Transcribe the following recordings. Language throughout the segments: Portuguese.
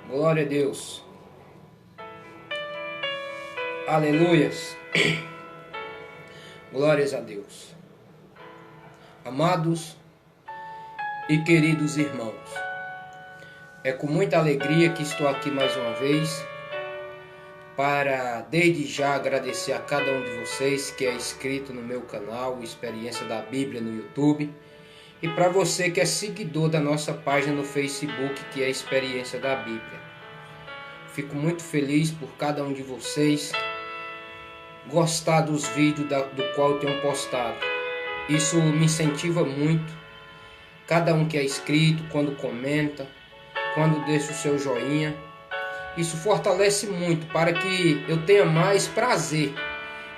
Glória a Deus. Aleluias. Glórias a Deus. Amados e queridos irmãos, é com muita alegria que estou aqui mais uma vez para desde já agradecer a cada um de vocês que é inscrito no meu canal Experiência da Bíblia no YouTube e para você que é seguidor da nossa página no Facebook, que é Experiência da Bíblia. Fico muito feliz por cada um de vocês gostar dos vídeos do qual eu tenho postado. Isso me incentiva muito. Cada um que é inscrito, quando comenta, quando deixa o seu joinha, isso fortalece muito para que eu tenha mais prazer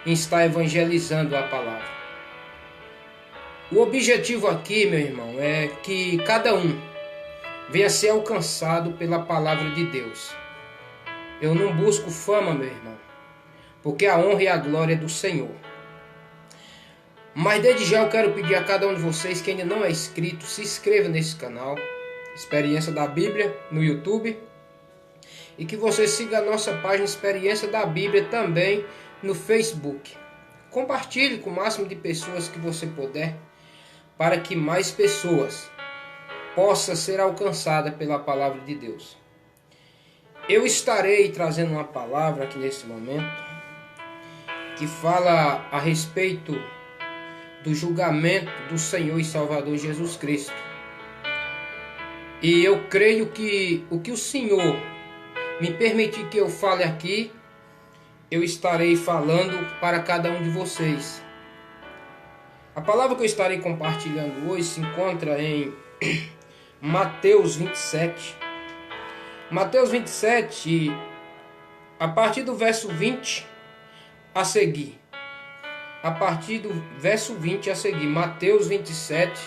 em estar evangelizando a palavra. O objetivo aqui, meu irmão, é que cada um venha ser alcançado pela palavra de Deus. Eu não busco fama, meu irmão, porque a honra e a glória é do Senhor. Mas desde já eu quero pedir a cada um de vocês que ainda não é inscrito, se inscreva nesse canal, Experiência da Bíblia, no YouTube. E que você siga a nossa página Experiência da Bíblia também no Facebook. Compartilhe com o máximo de pessoas que você puder, para que mais pessoas possam ser alcançadas pela palavra de Deus. Eu estarei trazendo uma palavra aqui nesse momento que fala a respeito do julgamento do Senhor e Salvador Jesus Cristo. E eu creio que o que o Senhor me permitir que eu fale aqui, eu estarei falando para cada um de vocês. A palavra que eu estarei compartilhando hoje se encontra em Mateus 27. Mateus 27, a partir do verso 20 a seguir. A partir do verso 20 a seguir. Mateus 27,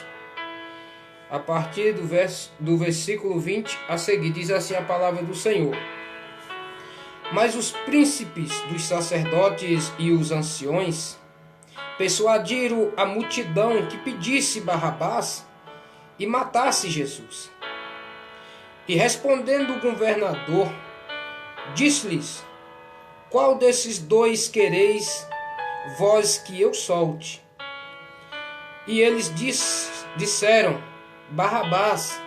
a partir do versículo 20 a seguir. Diz assim a palavra do Senhor. Mas os príncipes dos sacerdotes e os anciões persuadiram a multidão que pedisse Barrabás e matasse Jesus. E respondendo o governador, disse-lhes: qual desses dois quereis vós que eu solte? E eles disseram: Barrabás.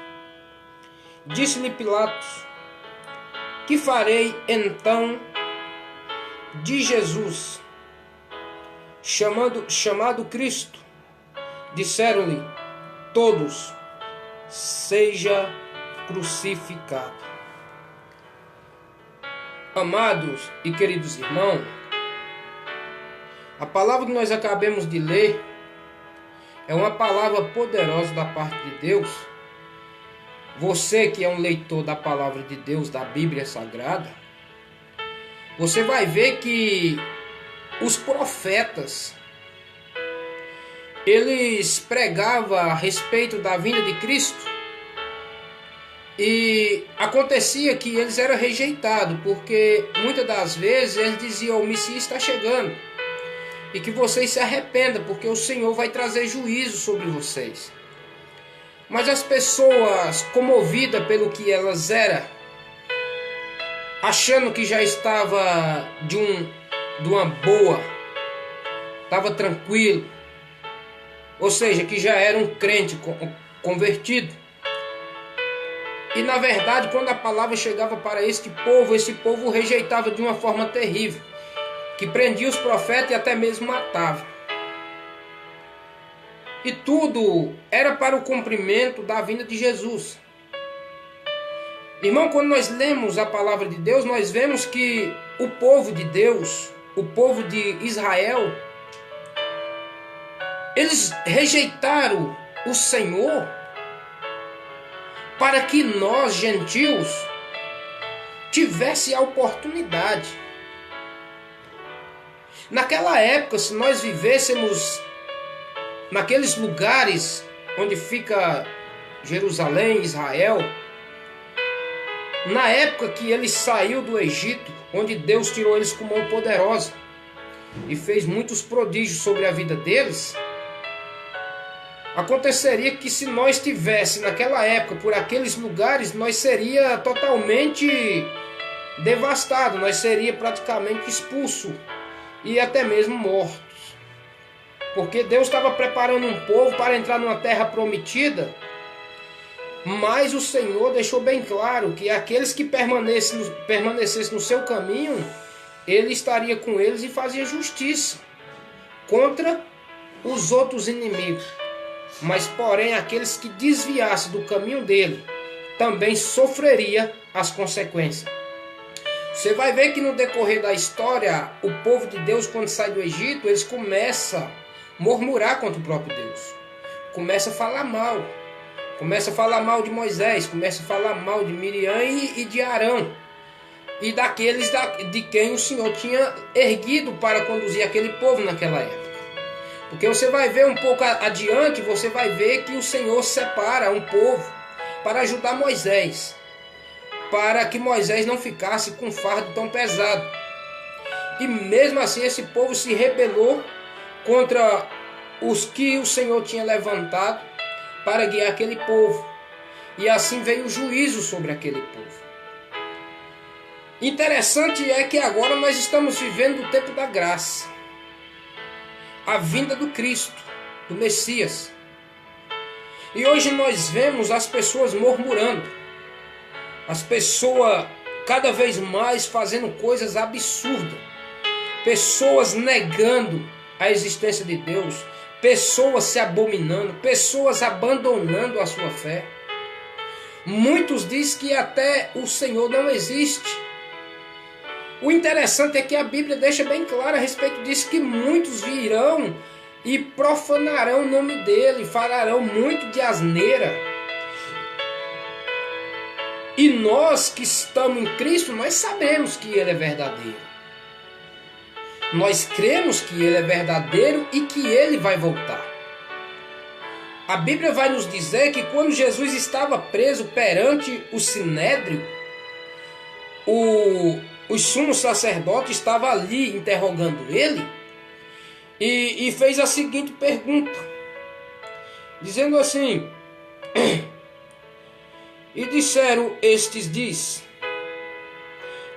Disse-lhe Pilatos: que farei então de Jesus, chamado Cristo? Disseram-lhe todos: seja crucificado. Amados e queridos irmãos, a palavra que nós acabamos de ler é uma palavra poderosa da parte de Deus. Você que é um leitor da palavra de Deus, da Bíblia Sagrada, você vai ver que os profetas, eles pregavam a respeito da vinda de Cristo e acontecia que eles eram rejeitados, porque muitas das vezes eles diziam: o Messias está chegando e que vocês se arrependam, porque o Senhor vai trazer juízo sobre vocês. Mas as pessoas, comovidas pelo que elas eram, achando que já estava de uma boa, estava tranquilo, ou seja, que já era um crente convertido. E na verdade, quando a palavra chegava para esse povo rejeitava de uma forma terrível, que prendia os profetas e até mesmo matava. E tudo era para o cumprimento da vinda de Jesus. Irmão, quando nós lemos a palavra de Deus, nós vemos que o povo de Deus, o povo de Israel, eles rejeitaram o Senhor para que nós, gentios, tivesse a oportunidade. Naquela época, se nós vivêssemos naqueles lugares onde fica Jerusalém, Israel, na época que ele saiu do Egito, onde Deus tirou eles com mão poderosa e fez muitos prodígios sobre a vida deles, Aconteceria que se nós estivesse naquela época por aqueles lugares, nós seria totalmente devastado, nós seria praticamente expulso e até mesmo mortos. Porque Deus estava preparando um povo para entrar numa terra prometida, mas o Senhor deixou bem claro que aqueles que permanecessem no seu caminho, Ele estaria com eles e fazia justiça contra os outros inimigos. Mas porém aqueles que desviassem do caminho dele também sofreria as consequências. Você vai ver que no decorrer da história, o povo de Deus, quando sai do Egito, eles começam a murmurar contra o próprio Deus. Começa a falar mal. Começa a falar mal de Moisés, começa a falar mal de Miriam e de Arão. E daqueles de quem o Senhor tinha erguido para conduzir aquele povo naquela época. Porque você vai ver um pouco adiante, você vai ver que o Senhor separa um povo para ajudar Moisés, para que Moisés não ficasse com um fardo tão pesado. E mesmo assim esse povo se rebelou contra os que o Senhor tinha levantado para guiar aquele povo. E assim veio o juízo sobre aquele povo. Interessante é que agora nós estamos vivendo o tempo da graça. A vinda do Cristo, do Messias. E hoje nós vemos as pessoas murmurando. As pessoas cada vez mais fazendo coisas absurdas. Pessoas negando a existência de Deus. Pessoas se abominando. Pessoas abandonando a sua fé. Muitos dizem que até o Senhor não existe. O interessante é que a Bíblia deixa bem claro a respeito disso, que muitos virão e profanarão o nome dele, falarão muito de asneira. E nós que estamos em Cristo, nós sabemos que ele é verdadeiro. Nós cremos que ele é verdadeiro e que ele vai voltar. A Bíblia vai nos dizer que quando Jesus estava preso perante o Sinédrio, o sumo sacerdote estava ali interrogando ele e fez a seguinte pergunta, dizendo assim: e disseram estes, diz,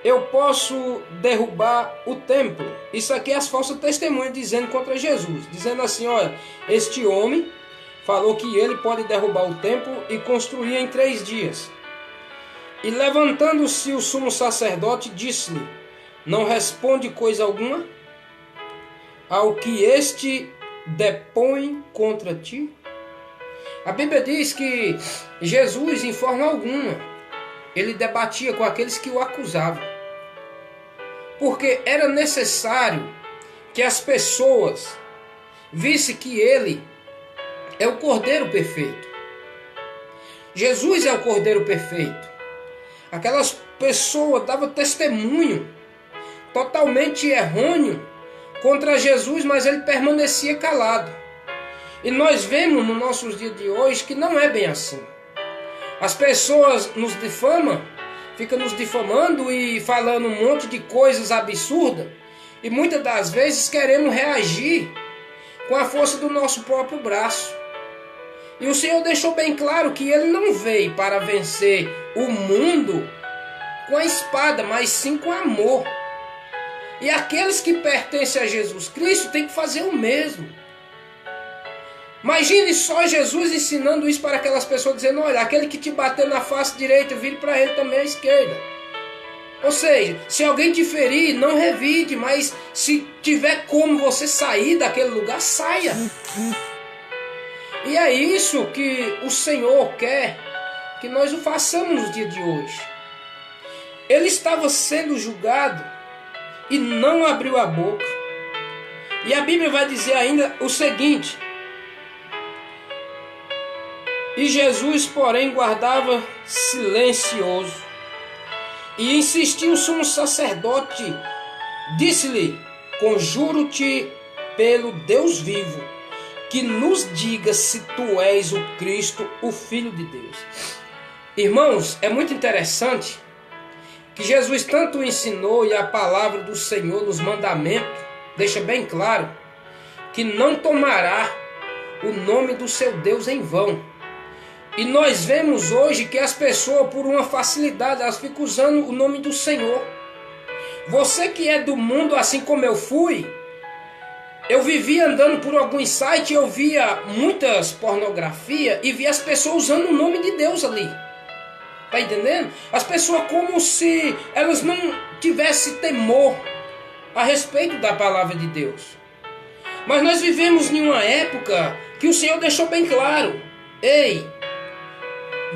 eu posso derrubar o templo. Isso aqui é as falsas testemunhas dizendo contra Jesus, dizendo assim: olha, este homem falou que ele pode derrubar o templo e construir em 3 dias. E levantando-se o sumo sacerdote, disse-lhe: não responde coisa alguma ao que este depõe contra ti? A Bíblia diz que Jesus, em forma alguma, ele debatia com aqueles que o acusavam. Porque era necessário que as pessoas vissem que ele é o Cordeiro perfeito. Jesus é o Cordeiro perfeito. Aquelas pessoas davam testemunho totalmente errôneo contra Jesus, mas ele permanecia calado. E nós vemos nos nossos dias de hoje que não é bem assim. As pessoas nos difamam, ficam nos difamando e falando um monte de coisas absurdas, e muitas das vezes queremos reagir com a força do nosso próprio braço. E o Senhor deixou bem claro que ele não veio para vencer o mundo com a espada, mas sim com amor. E aqueles que pertencem a Jesus Cristo têm que fazer o mesmo. Imagine só Jesus ensinando isso para aquelas pessoas, dizendo: olha, aquele que te bater na face direita, vire para ele também à esquerda. Ou seja, se alguém te ferir, não revide, mas se tiver como você sair daquele lugar, saia. E é isso que o Senhor quer que nós o façamos nos dias de hoje. Ele estava sendo julgado e não abriu a boca. E a Bíblia vai dizer ainda o seguinte: e Jesus, porém, guardava silencioso. E insistiu o sumo sacerdote, disse-lhe: conjuro-te pelo Deus vivo, que nos diga se tu és o Cristo, o Filho de Deus. Irmãos, é muito interessante que Jesus tanto ensinou, e a palavra do Senhor nos mandamentos deixa bem claro que não tomará o nome do seu Deus em vão. E nós vemos hoje que as pessoas, por uma facilidade, elas ficam usando o nome do Senhor. Você que é do mundo, assim como eu fui, eu vivia andando por alguns sites, eu via muitas pornografia e via as pessoas usando o nome de Deus ali. Tá entendendo? As pessoas como se elas não tivessem temor a respeito da palavra de Deus. Mas nós vivemos em uma época que o Senhor deixou bem claro: ei,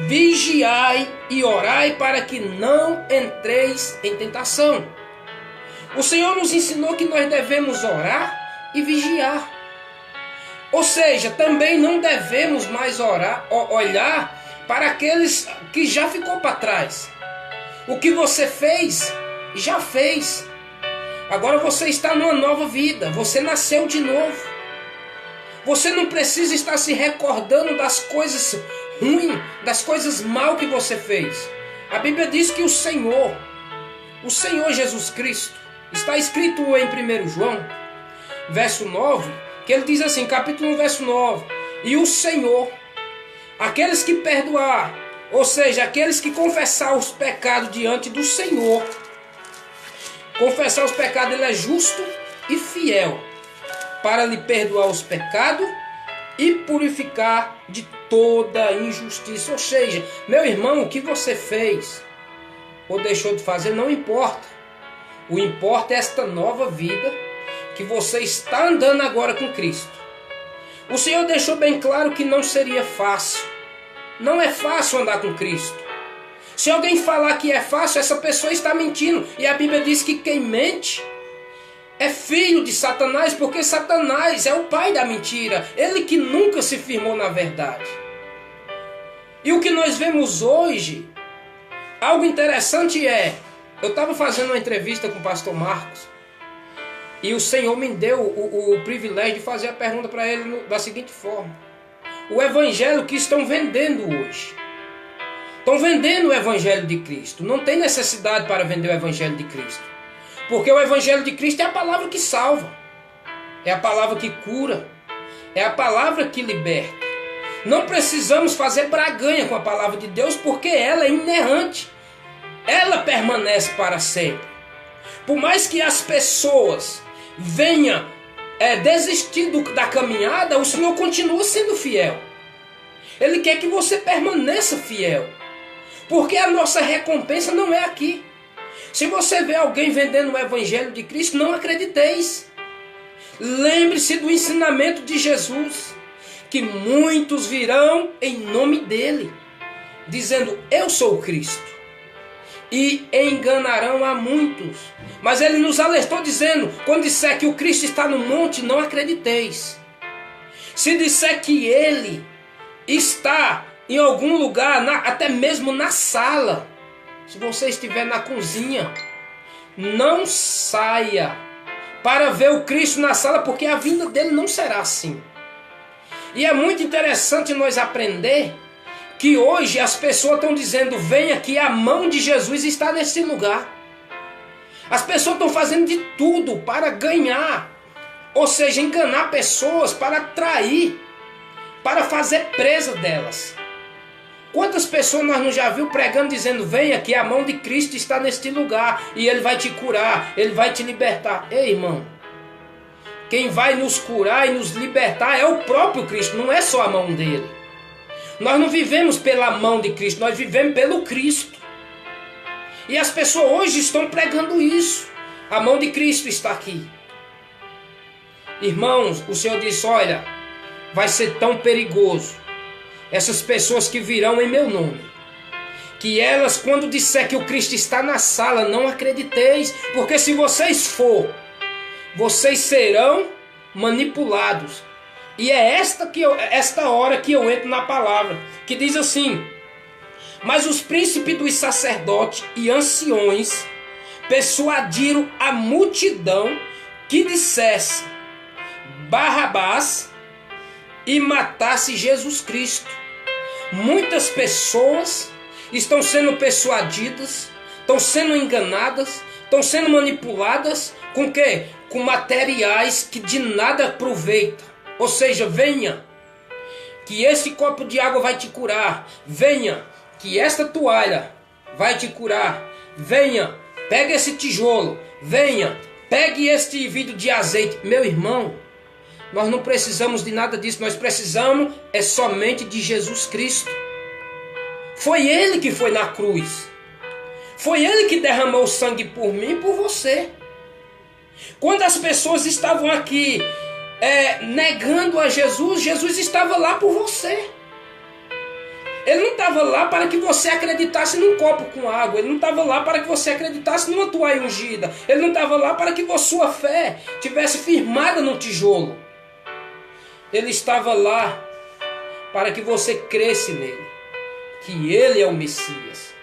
vigiai e orai para que não entreis em tentação. O Senhor nos ensinou que nós devemos orar e vigiar. Ou seja, também não devemos mais olhar para aqueles que já ficou para trás. O que você fez, já fez. Agora você está numa nova vida. Você nasceu de novo. Você não precisa estar se recordando das coisas ruins, das coisas mal que você fez. A Bíblia diz que o Senhor Jesus Cristo, está escrito em 1 João, verso 9, que ele diz assim, capítulo 1, verso 9, e o Senhor, aqueles que perdoar, ou seja, aqueles que confessar os pecados diante do Senhor, confessar os pecados, ele é justo e fiel para lhe perdoar os pecados e purificar de toda injustiça. Ou seja, meu irmão, o que você fez ou deixou de fazer não importa. O importa é esta nova vida que você está andando agora com Cristo. O Senhor deixou bem claro que não seria fácil. Não é fácil andar com Cristo. Se alguém falar que é fácil, essa pessoa está mentindo. E a Bíblia diz que quem mente é filho de Satanás, porque Satanás é o pai da mentira. Ele que nunca se firmou na verdade. E o que nós vemos hoje, algo interessante é, eu estava fazendo uma entrevista com o pastor Marcos, e o Senhor me deu o privilégio de fazer a pergunta para ele da seguinte forma: o evangelho que estão vendendo hoje, estão vendendo o evangelho de Cristo. Não tem necessidade para vender o evangelho de Cristo, porque o evangelho de Cristo é a palavra que salva, é a palavra que cura, é a palavra que liberta. Não precisamos fazer braganha com a palavra de Deus, porque ela é inerrante, ela permanece para sempre. Por mais que as pessoas venham desistir da caminhada, o Senhor continua sendo fiel. Ele quer que você permaneça fiel, porque a nossa recompensa não é aqui. Se você vê alguém vendendo o evangelho de Cristo, não acrediteis. Lembre-se do ensinamento de Jesus, que muitos virão em nome dele, dizendo: eu sou o Cristo, e enganarão a muitos. Mas ele nos alertou dizendo: quando disser que o Cristo está no monte, não acrediteis. Se disser que ele está em algum lugar, até mesmo na sala, se você estiver na cozinha, não saia para ver o Cristo na sala, porque a vinda dele não será assim. E é muito interessante nós aprender que hoje as pessoas estão dizendo: venha que a mão de Jesus está nesse lugar. As pessoas estão fazendo de tudo para ganhar, ou seja, enganar pessoas, para atrair, para fazer presa delas. Quantas pessoas nós não já viu pregando dizendo: venha que a mão de Cristo está neste lugar e ele vai te curar, ele vai te libertar. Ei, irmão, quem vai nos curar e nos libertar é o próprio Cristo, não é só a mão dele. Nós não vivemos pela mão de Cristo, nós vivemos pelo Cristo. E as pessoas hoje estão pregando isso. A mão de Cristo está aqui. Irmãos, o Senhor disse: olha, vai ser tão perigoso essas pessoas que virão em meu nome, que elas, quando disser que o Cristo está na sala, não acrediteis, porque se vocês for, vocês serão manipulados. E é esta hora que eu entro na palavra, que diz assim: mas os príncipes dos sacerdotes e anciões persuadiram a multidão que dissesse Barrabás e matasse Jesus Cristo. Muitas pessoas estão sendo persuadidas, estão sendo enganadas, estão sendo manipuladas com o quê? Com materiais que de nada aproveitam. Ou seja, venha que esse copo de água vai te curar. Venha, que esta toalha vai te curar. Venha, pegue esse tijolo. Venha, pegue este vidro de azeite. Meu irmão, nós não precisamos de nada disso. Nós precisamos somente de Jesus Cristo. Foi Ele que foi na cruz. Foi Ele que derramou o sangue por mim e por você. Quando as pessoas estavam aqui negando a Jesus, Jesus estava lá por você. Ele não estava lá para que você acreditasse num copo com água. Ele não estava lá para que você acreditasse numa toalha ungida. Ele não estava lá para que a sua fé tivesse firmada no tijolo. Ele estava lá para que você cresce nele. Que Ele é o Messias.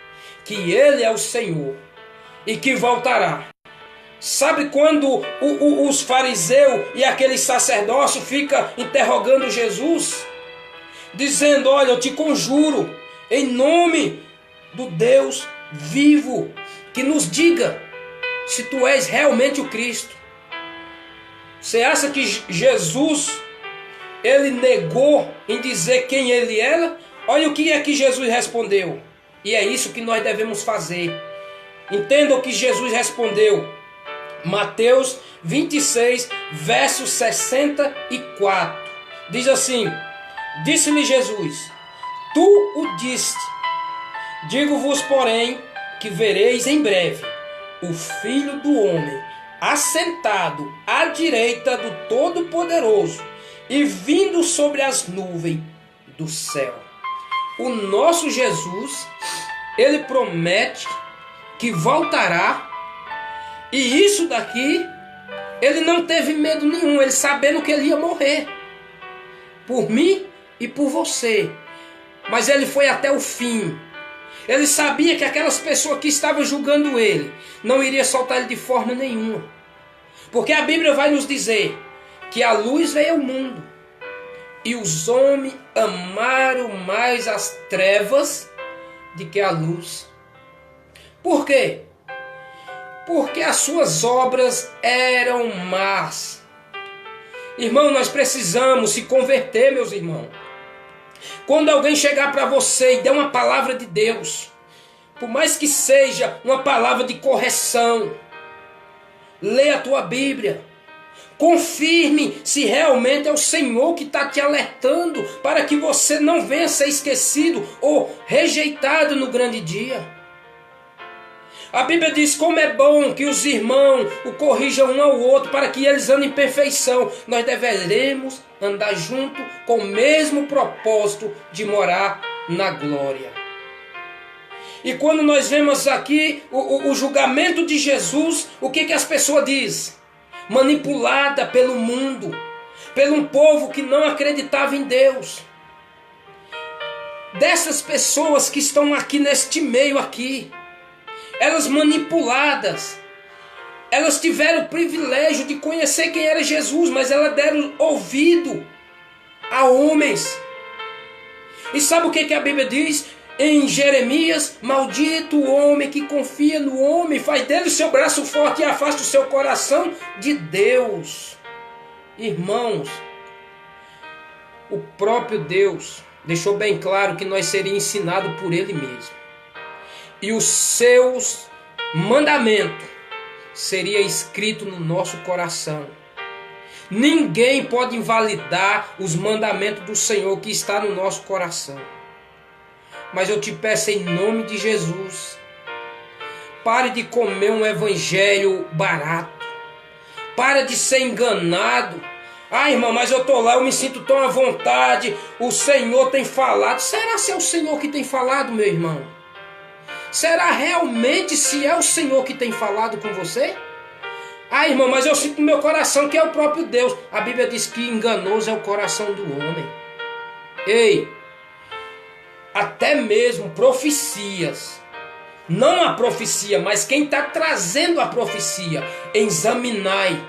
Que Ele é o Senhor. E que voltará. Sabe quando os fariseus e aquele sacerdócio ficam interrogando Jesus? Dizendo, olha, eu te conjuro, em nome do Deus vivo, que nos diga se tu és realmente o Cristo. Você acha que Jesus, ele negou em dizer quem ele era? Olha o que é que Jesus respondeu. E é isso que nós devemos fazer. Entenda o que Jesus respondeu. Mateus 26, verso 64. Diz assim: disse-lhe Jesus, tu o diste. Digo-vos, porém, que vereis em breve o Filho do Homem assentado à direita do Todo-Poderoso e vindo sobre as nuvens do céu. O nosso Jesus, ele promete que voltará. E isso daqui, ele não teve medo nenhum, ele sabendo que ele ia morrer. Por mim e por você. Mas ele foi até o fim. Ele sabia que aquelas pessoas que estavam julgando ele não iriam soltar ele de forma nenhuma. Porque a Bíblia vai nos dizer que a luz veio ao mundo e os homens amaram mais as trevas do que a luz. Por quê? Porque as suas obras eram más. Irmão, nós precisamos se converter, meus irmãos. Quando alguém chegar para você e der uma palavra de Deus, por mais que seja uma palavra de correção, leia a tua Bíblia. Confirme se realmente é o Senhor que está te alertando para que você não venha ser esquecido ou rejeitado no grande dia. A Bíblia diz como é bom que os irmãos o corrijam um ao outro para que eles andem em perfeição. Nós deveremos andar junto com o mesmo propósito de morar na glória. E quando nós vemos aqui o julgamento de Jesus, o que as pessoas dizem? Manipulada pelo mundo, pelo um povo que não acreditava em Deus. Dessas pessoas que estão aqui neste meio aqui, elas manipuladas, elas tiveram o privilégio de conhecer quem era Jesus, mas elas deram ouvido a homens. E sabe o que a Bíblia diz? Em Jeremias, maldito o homem que confia no homem, faz dele o seu braço forte e afasta o seu coração de Deus. Irmãos, o próprio Deus deixou bem claro que nós seríamos ensinados por Ele mesmo. E os seus mandamentos seria escrito no nosso coração. Ninguém pode invalidar os mandamentos do Senhor que está no nosso coração. Mas eu te peço em nome de Jesus, pare de comer um evangelho barato. Pare de ser enganado. Ah, irmão, mas eu estou lá, eu me sinto tão à vontade. O Senhor tem falado. Será se é o Senhor que tem falado, meu irmão? Será realmente se é o Senhor que tem falado com você? Ah, irmão, mas eu sinto no meu coração que é o próprio Deus. A Bíblia diz que enganoso é o coração do homem. Ei, até mesmo profecias. Não a profecia, mas quem está trazendo a profecia. Examinai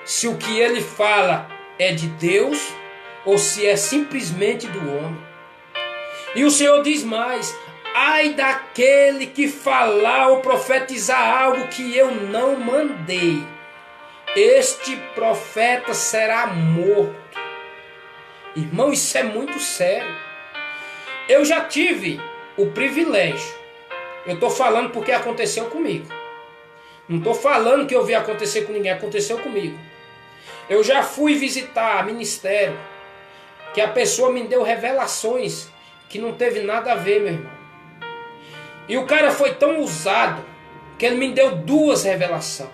se o que ele fala é de Deus ou se é simplesmente do homem. E o Senhor diz mais: ai daquele que falar ou profetizar algo que eu não mandei, este profeta será morto. Irmão, isso é muito sério. Eu já tive o privilégio. Eu estou falando porque aconteceu comigo. Não estou falando que eu vi acontecer com ninguém, aconteceu comigo. Eu já fui visitar ministério, que a pessoa me deu revelações que não teve nada a ver, meu irmão. E o cara foi tão usado que ele me deu duas revelações.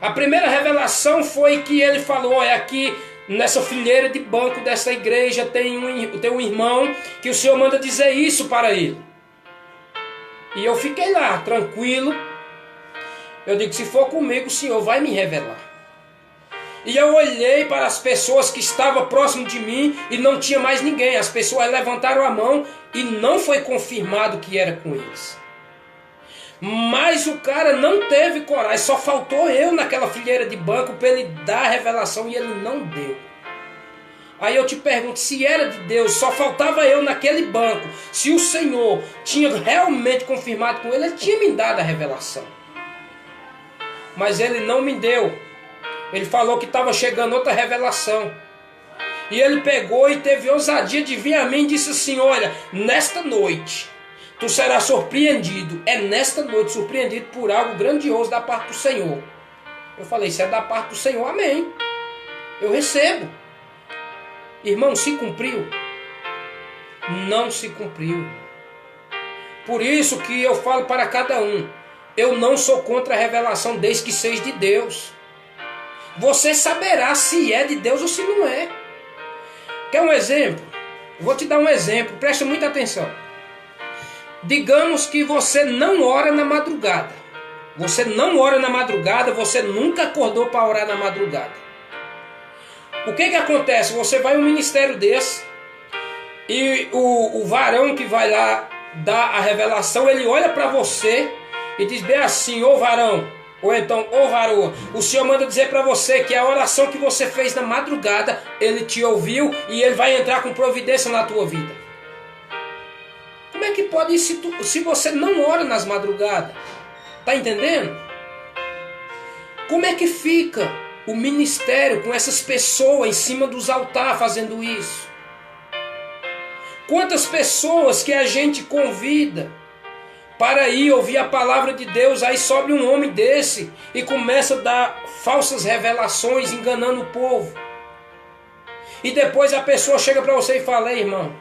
A primeira revelação foi que ele falou: olha, aqui nessa fileira de banco dessa igreja tem um irmão que o Senhor manda dizer isso para ele. E eu fiquei lá, tranquilo. Eu digo: se for comigo, o Senhor vai me revelar. E eu olhei para as pessoas que estavam próximo de mim e não tinha mais ninguém. As pessoas levantaram a mão e não foi confirmado que era com eles. Mas o cara não teve coragem, só faltou eu naquela fileira de banco para ele dar a revelação e ele não deu. Aí eu te pergunto, se era de Deus, só faltava eu naquele banco. Se o Senhor tinha realmente confirmado com ele, ele tinha me dado a revelação. Mas ele não me deu. Ele falou que estava chegando outra revelação. E ele pegou e teve ousadia de vir a mim e disse assim: olha, nesta noite tu serás surpreendido. É nesta noite surpreendido por algo grandioso da parte do Senhor. Eu falei: se é da parte do Senhor, amém. Eu recebo. Irmão, se cumpriu? Não se cumpriu. Por isso que eu falo para cada um: eu não sou contra a revelação desde que seja de Deus. Você saberá se é de Deus ou se não é. Quer um exemplo? Vou te dar um exemplo, preste muita atenção. Digamos que você não ora na madrugada. Você não ora na madrugada, você nunca acordou para orar na madrugada. O que acontece? Você vai a um ministério desse e o varão que vai lá dar a revelação, ele olha para você e diz bem assim: ô varão, ou então, ô varoa, o Senhor manda dizer para você que a oração que você fez na madrugada, ele te ouviu e ele vai entrar com providência na tua vida. Como é que pode isso se você não ora nas madrugadas? Tá entendendo? Como é que fica o ministério com essas pessoas em cima dos altares fazendo isso? Quantas pessoas que a gente convida para ir ouvir a palavra de Deus, aí sobe um homem desse e começa a dar falsas revelações, enganando o povo. E depois a pessoa chega para você e fala: ei, irmão,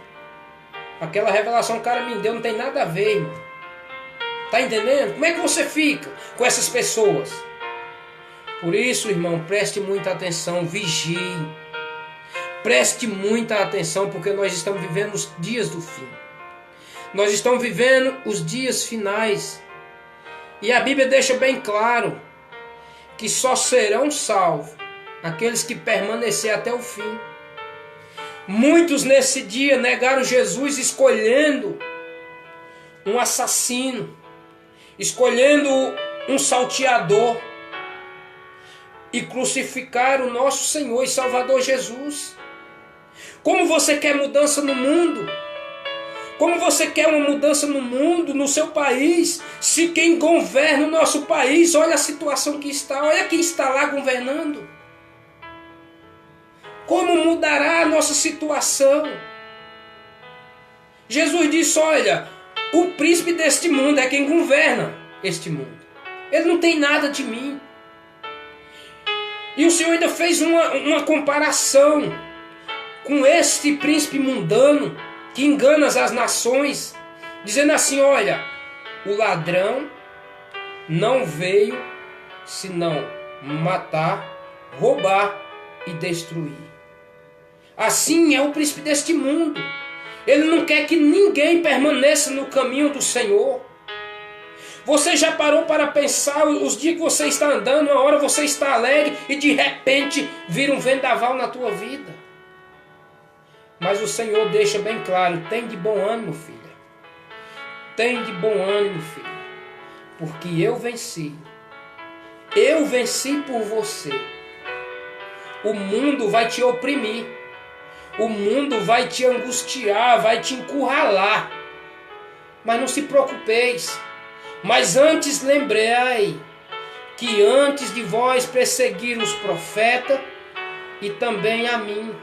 aquela revelação que o cara me deu não tem nada a ver, irmão. Tá entendendo? Como é que você fica com essas pessoas? Por isso, irmão, preste muita atenção, vigie. Preste muita atenção, porque nós estamos vivendo os dias do fim. Nós estamos vivendo os dias finais. E a Bíblia deixa bem claro que só serão salvos aqueles que permanecerem até o fim. Muitos nesse dia negaram Jesus escolhendo um assassino, escolhendo um salteador, e crucificaram o nosso Senhor e Salvador Jesus. Como você quer mudança no mundo? Como você quer uma mudança no mundo, no seu país, se quem governa o nosso país, olha a situação que está, olha quem está lá governando? Como mudará a nossa situação? Jesus disse: olha, o príncipe deste mundo é quem governa este mundo. Ele não tem nada de mim. E o Senhor ainda fez uma comparação com este príncipe mundano que engana as nações, dizendo assim: olha, o ladrão não veio senão matar, roubar e destruir. Assim é o príncipe deste mundo. Ele não quer que ninguém permaneça no caminho do Senhor. Você já parou para pensar os dias que você está andando, uma hora você está alegre e de repente vira um vendaval na tua vida? Mas o Senhor deixa bem claro: tem de bom ânimo, filha. Tem de bom ânimo, filho. Porque eu venci. Eu venci por você. O mundo vai te oprimir. O mundo vai te angustiar, vai te encurralar. Mas não se preocupeis. Mas antes lembrei que antes de vós perseguir os profetas e também a mim.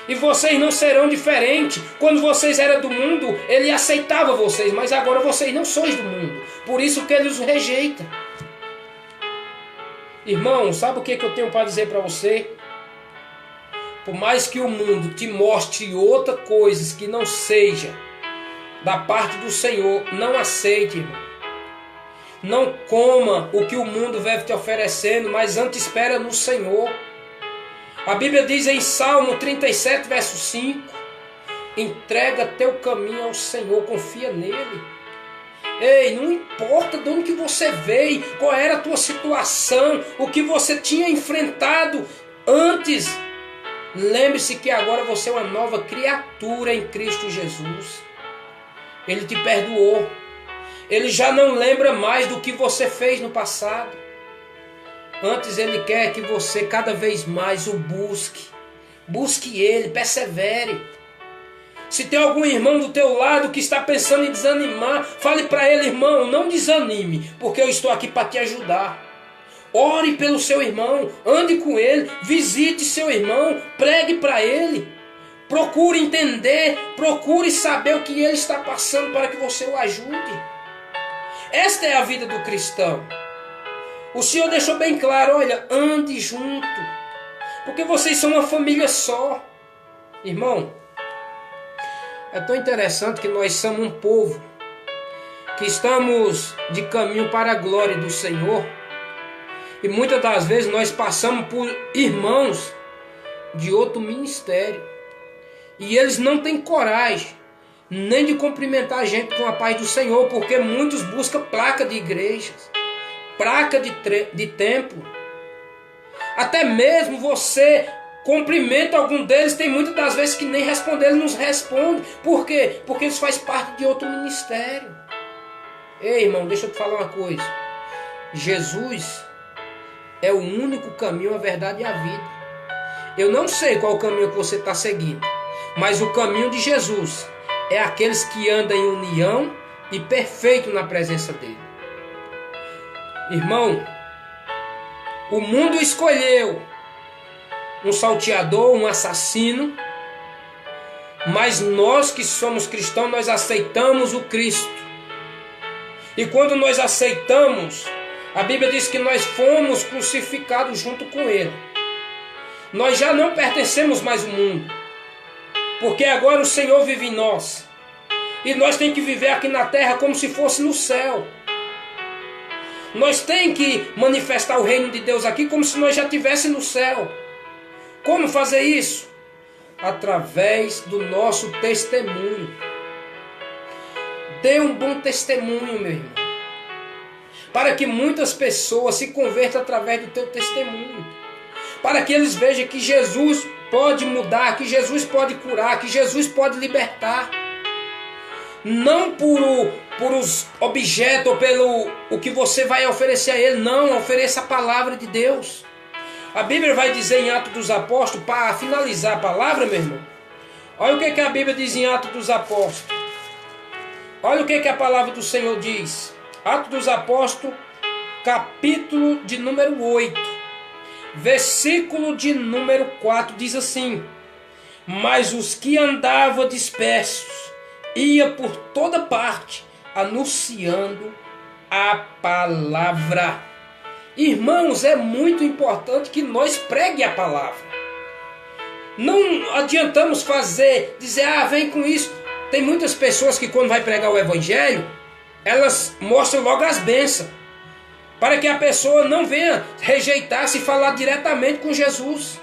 E vocês não serão diferentes. Quando vocês eram do mundo, ele aceitava vocês, mas agora vocês não sois do mundo. Por isso que ele os rejeita. Irmão, sabe o que eu tenho para dizer para você? Por mais que o mundo te mostre outra coisa que não seja da parte do Senhor, não aceite, irmão. Não coma o que o mundo vive te oferecendo, mas antes espera no Senhor. A Bíblia diz em Salmo 37, verso 5: entrega teu caminho ao Senhor, confia nele. Ei, não importa de onde que você veio, qual era a tua situação, o que você tinha enfrentado antes. Lembre-se que agora você é uma nova criatura em Cristo Jesus. Ele te perdoou. Ele já não lembra mais do que você fez no passado. Antes ele quer que você cada vez mais o busque. Busque ele, persevere. Se tem algum irmão do teu lado que está pensando em desanimar, fale para ele: irmão, não desanime, porque eu estou aqui para te ajudar. Ore pelo seu irmão, ande com ele, visite seu irmão, pregue para ele. Procure entender, procure saber o que ele está passando para que você o ajude. Esta é a vida do cristão. O Senhor deixou bem claro: olha, ande junto, porque vocês são uma família só. Irmão, é tão interessante que nós somos um povo que estamos de caminho para a glória do Senhor. E muitas das vezes nós passamos por irmãos de outro ministério. E eles não têm coragem nem de cumprimentar a gente com a paz do Senhor, porque muitos buscam placa de igrejas, placa de templo. Até mesmo você cumprimenta algum deles, tem muitas das vezes que nem responder, eles nos respondem. Por quê? Porque eles fazem parte de outro ministério. Ei, irmão, deixa eu te falar uma coisa. Jesus é o único caminho, a verdade e a vida. Eu não sei qual o caminho que você está seguindo, mas o caminho de Jesus é aqueles que andam em união e perfeito na presença dele. Irmão, o mundo escolheu um salteador, um assassino, mas nós que somos cristãos, nós aceitamos o Cristo. E quando nós aceitamos, a Bíblia diz que nós fomos crucificados junto com ele. Nós já não pertencemos mais ao mundo, porque agora o Senhor vive em nós. E nós temos que viver aqui na terra como se fosse no céu. Nós temos que manifestar o reino de Deus aqui como se nós já estivéssemos no céu. Como fazer isso? Através do nosso testemunho. Dê um bom testemunho, meu irmão, para que muitas pessoas se convertam através do teu testemunho, para que eles vejam que Jesus pode mudar, que Jesus pode curar, que Jesus pode libertar. Não por os objetos ou pelo o que você vai oferecer a ele. Não, ofereça a palavra de Deus. A Bíblia vai dizer em Atos dos Apóstolos, para finalizar a palavra, meu irmão, olha o que a Bíblia diz em Atos dos Apóstolos. Olha o que a palavra do Senhor diz. Atos dos Apóstolos, capítulo de número 8, versículo de número 4, diz assim: mas os que andavam dispersos ia por toda parte anunciando a palavra. Irmãos, é muito importante que nós pregue a palavra. Não adiantamos dizer, vem com isso. Tem muitas pessoas que quando vai pregar o evangelho, elas mostram logo as bênçãos, para que a pessoa não venha rejeitar-se e falar diretamente com Jesus.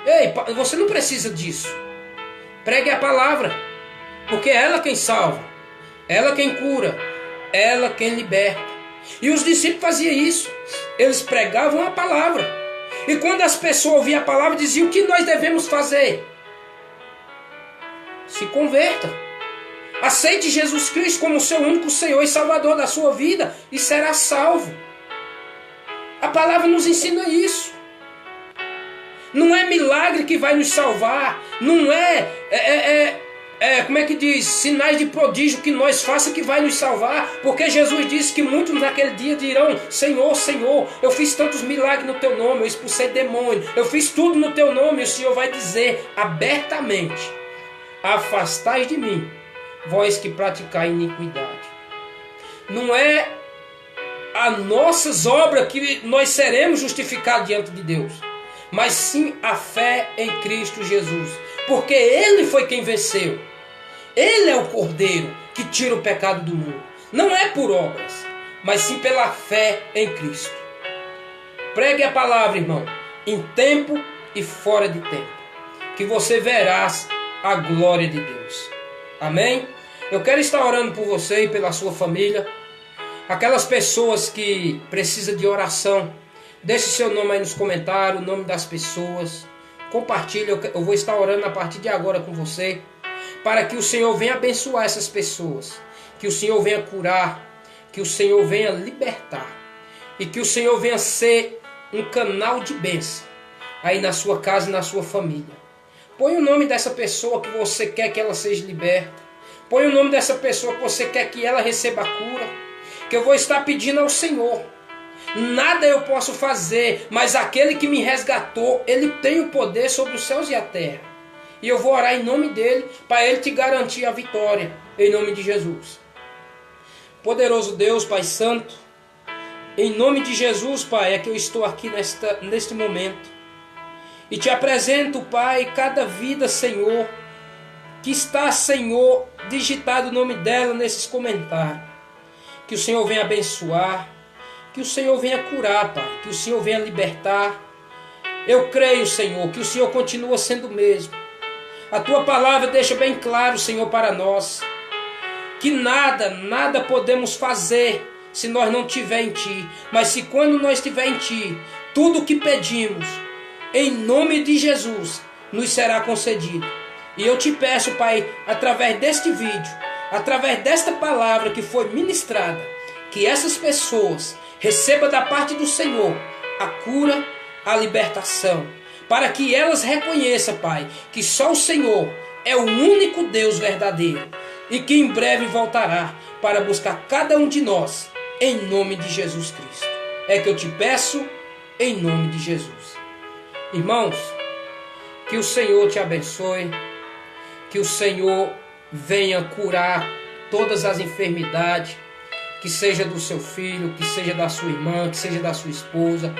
Ei, você não precisa disso. Pregue a palavra, porque é ela quem salva, ela quem cura, ela quem liberta. E os discípulos faziam isso. Eles pregavam a palavra. E quando as pessoas ouviam a palavra, diziam: o que nós devemos fazer? Se converta. Aceite Jesus Cristo como seu único Senhor e Salvador da sua vida e será salvo. A palavra nos ensina isso. Não é milagre que vai nos salvar. Não é como é que diz? Sinais de prodígio que nós faça que vai nos salvar. Porque Jesus disse que muitos naquele dia dirão: Senhor, Senhor, eu fiz tantos milagres no teu nome, eu expulsei demônio, eu fiz tudo no teu nome. E o Senhor vai dizer abertamente: afastai de mim, vós que praticai iniquidade. Não é as nossas obras que nós seremos justificados diante de Deus, mas sim a fé em Cristo Jesus. Porque Ele foi quem venceu. Ele é o Cordeiro que tira o pecado do mundo. Não é por obras, mas sim pela fé em Cristo. Pregue a palavra, irmão, em tempo e fora de tempo, que você verás a glória de Deus. Amém? Eu quero estar orando por você e pela sua família. Aquelas pessoas que precisam de oração, deixe seu nome aí nos comentários, o nome das pessoas. Compartilhe, eu vou estar orando a partir de agora com você, para que o Senhor venha abençoar essas pessoas, que o Senhor venha curar, que o Senhor venha libertar, e que o Senhor venha ser um canal de bênção aí na sua casa e na sua família. Põe o nome dessa pessoa que você quer que ela seja liberta. Põe o nome dessa pessoa que você quer que ela receba a cura. Que eu vou estar pedindo ao Senhor. Nada eu posso fazer, mas aquele que me resgatou, Ele tem o poder sobre os céus e a terra. E eu vou orar em nome dEle, para Ele te garantir a vitória, em nome de Jesus. Poderoso Deus, Pai Santo, em nome de Jesus, Pai, é que eu estou aqui neste momento. E te apresento, Pai, cada vida, Senhor, que está, Senhor, digitado o nome dela nesses comentários. Que o Senhor venha abençoar, que o Senhor venha curar, Pai, que o Senhor venha libertar. Eu creio, Senhor, que o Senhor continua sendo o mesmo. A Tua palavra deixa bem claro, Senhor, para nós, que nada podemos fazer se nós não estiver em Ti. Mas se quando nós estiver em Ti, tudo o que pedimos, em nome de Jesus, nos será concedido. E eu te peço, Pai, através deste vídeo, através desta palavra que foi ministrada, que essas pessoas recebam da parte do Senhor a cura, a libertação, para que elas reconheçam, Pai, que só o Senhor é o único Deus verdadeiro e que em breve voltará para buscar cada um de nós, em nome de Jesus Cristo. É que eu te peço, em nome de Jesus. Irmãos, que o Senhor te abençoe, que o Senhor venha curar todas as enfermidades, que seja do seu filho, que seja da sua irmã, que seja da sua esposa.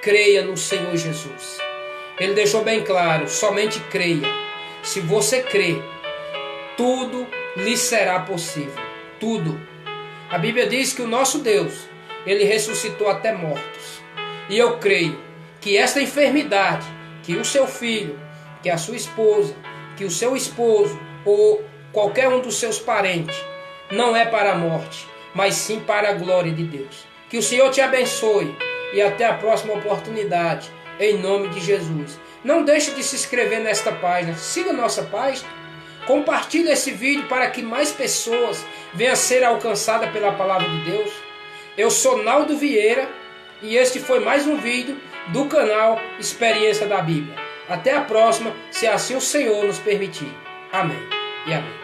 Creia no Senhor Jesus. Ele deixou bem claro, somente creia. Se você crer, tudo lhe será possível. Tudo. A Bíblia diz que o nosso Deus, Ele ressuscitou até mortos. E eu creio que esta enfermidade, que o seu filho, que a sua esposa, que o seu esposo ou qualquer um dos seus parentes, não é para a morte, mas sim para a glória de Deus. Que o Senhor te abençoe e até a próxima oportunidade, em nome de Jesus. Não deixe de se inscrever nesta página, siga nossa página, compartilhe esse vídeo para que mais pessoas venham a ser alcançadas pela palavra de Deus. Eu sou Naldo Vieira e este foi mais um vídeo do canal Experiência da Bíblia. Até a próxima, se assim o Senhor nos permitir. Amém e amém.